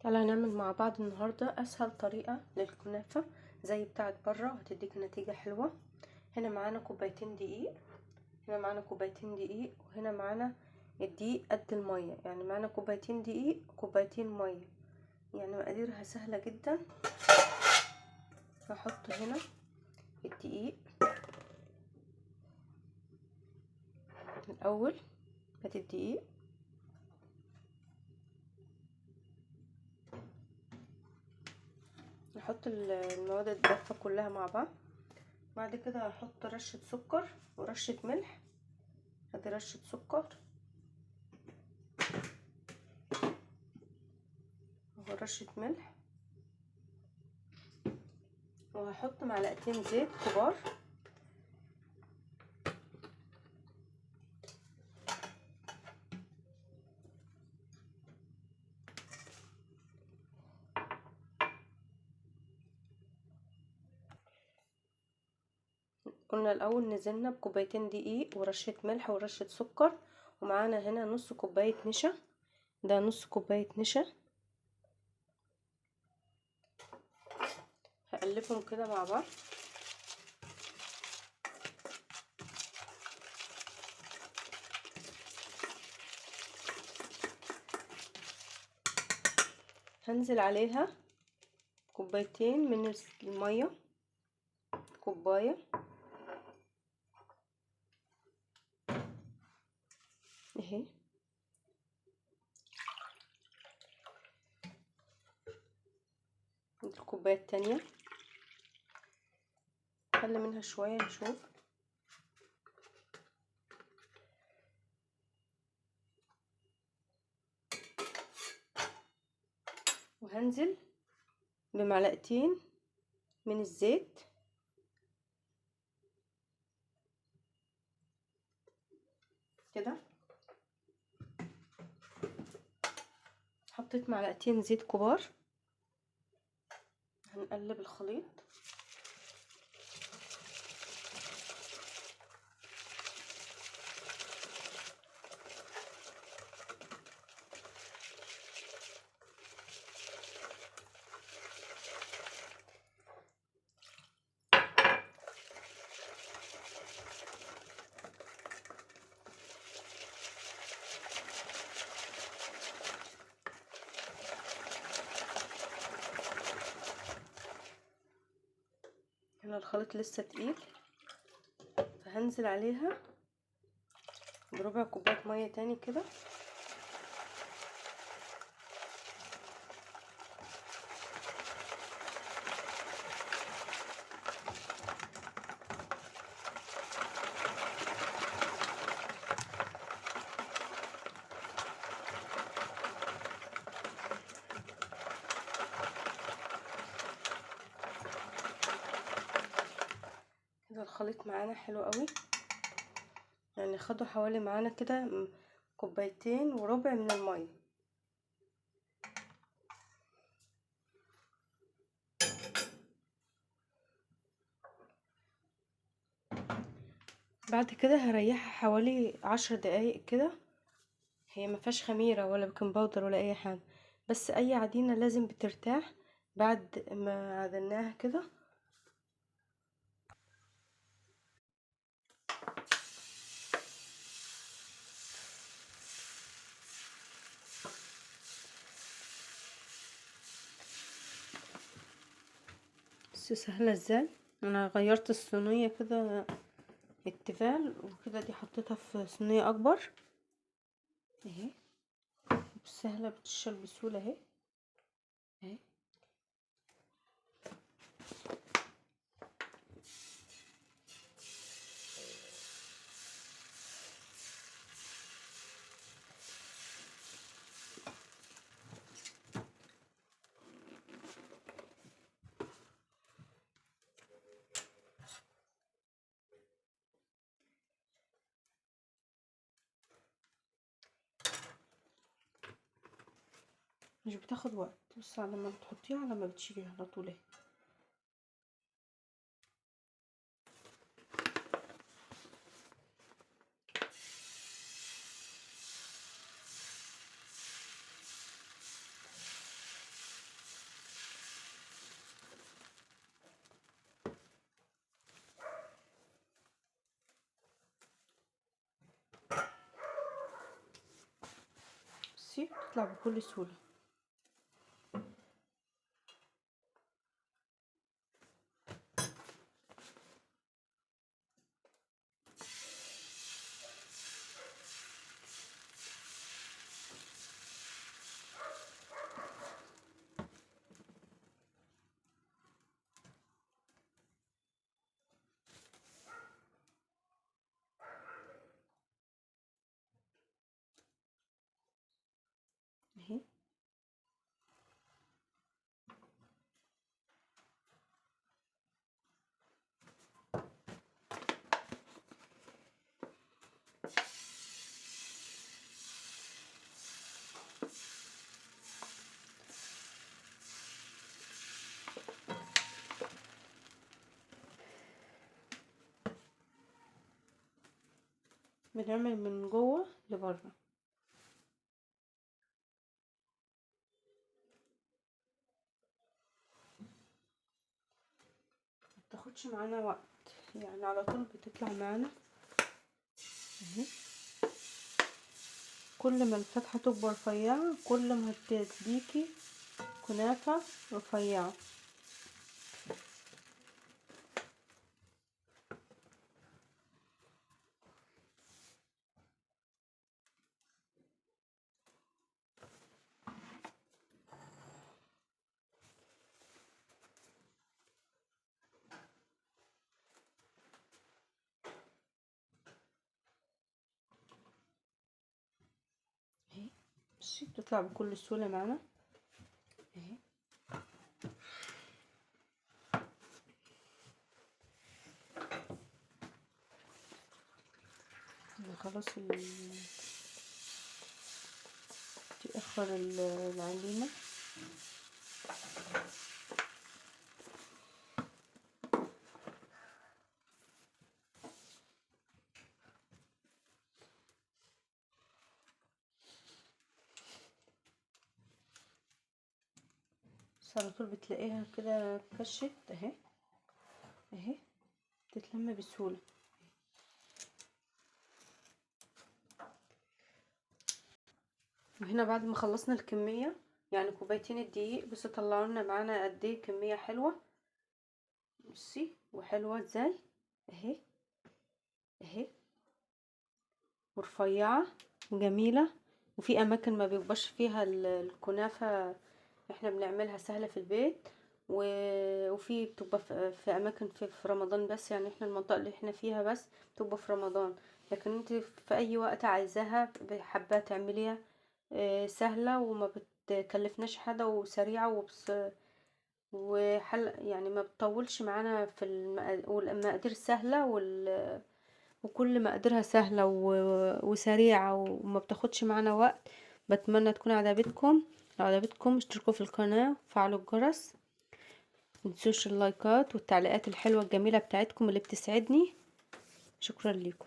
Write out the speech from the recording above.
يلا هنعمل مع بعض النهاردة اسهل طريقة للكنافة زي بتاعت بره وهتديك نتيجة حلوة. هنا معانا كوبايتين دقيق، وهنا معانا الدقيق قد المية، يعني معانا كوبايتين دقيق كوبايتين مية، يعني مقاديرها سهلة جدا. هحط هنا الدقيق الاول، هات الدقيق نحط المواد الدافة كلها مع بعض. بعد كده هحط رشة سكر ورشة ملح، ادي رشة سكر ورشة ملح، وهحط معلقتين زيت كبار، قلنا الاول نزلنا بكوبايتين دقيق ورشة ملح ورشة سكر، ومعانا هنا نص كوباية نشا، ده نص كوباية نشا. هقلبهم كده مع بعض. هنزل عليها كوبايتين من المية، كوباية اهي، الكوباية التانية خلي منها شوية نشوف. وهنزل بمعلقتين من الزيت كده، حطيت معلقتين زيت كبار. هنقلب الخليط. هنا الخليط لسه تقيل، فهنزل عليها بربع كوباية مية تاني كده، كده الخليط معانا حلو قوي، يعني خدوا حوالي معانا كده كوبايتين وربع من المية. بعد كده هريحها حوالي 10 دقايق كده. هي ما فيهاش خميره ولا بيكنج باودر ولا اي حاجه، بس اي عجينه لازم بترتاح بعد ما عدلناها كده. بس سهله ازاي، انا غيرت الصينيه كده التيفال وكده، دي حطيتها في صينيه اكبر اهي، سهله بتشرب بسهوله اهي اهي. مش بتاخد وقت، بس على ما بتحطيها على ما بتشيليها على طول اهي. بتطلع بكل سهولة. اهي بنعمل من جوه لبره. متاخدش معانا وقت، يعني على طول بتطلع معانا اهي. كل ما الفتحة تبقى رفيعة كل ما هتديكي كنافة رفيعة. اهي بصي بتطلع بكل سهولة معانا اهي. خلاص تأخر العجينة. بس على طول بتلاقيها كده كشت اهي اهي، تتلم بسهولة. وهنا بعد ما خلصنا الكمية يعني كوبايتين الدقيق، بس طلعوا لنا معانا قد ايه كمية حلوة. بصي وحلوة ازاي اهي اهي، ورفيعة وجميلة. وفي اماكن ما بيبقاش فيها الكنافة احنا بنعملها سهلة في البيت، وفي بتبقى في اماكن في رمضان بس، يعني احنا المنطقة اللي احنا فيها بس بتبقى في رمضان. لكن انت في اي وقت عايزاها حابة تعمليها سهلة وما بتكلفناش حاجة وسريعة وحل، يعني ما بتطولش معانا في والمقادير سهلة وكل مقاديرها سهلة وسريعة وما بتاخدش معانا وقت. بتمنى تكون عجبتكم. لو عجبتكم اشتركوا في القناة وفعلوا الجرس، متنسوش اللايكات والتعليقات الحلوة الجميلة بتاعتكم اللي بتسعدني. شكرا لكم.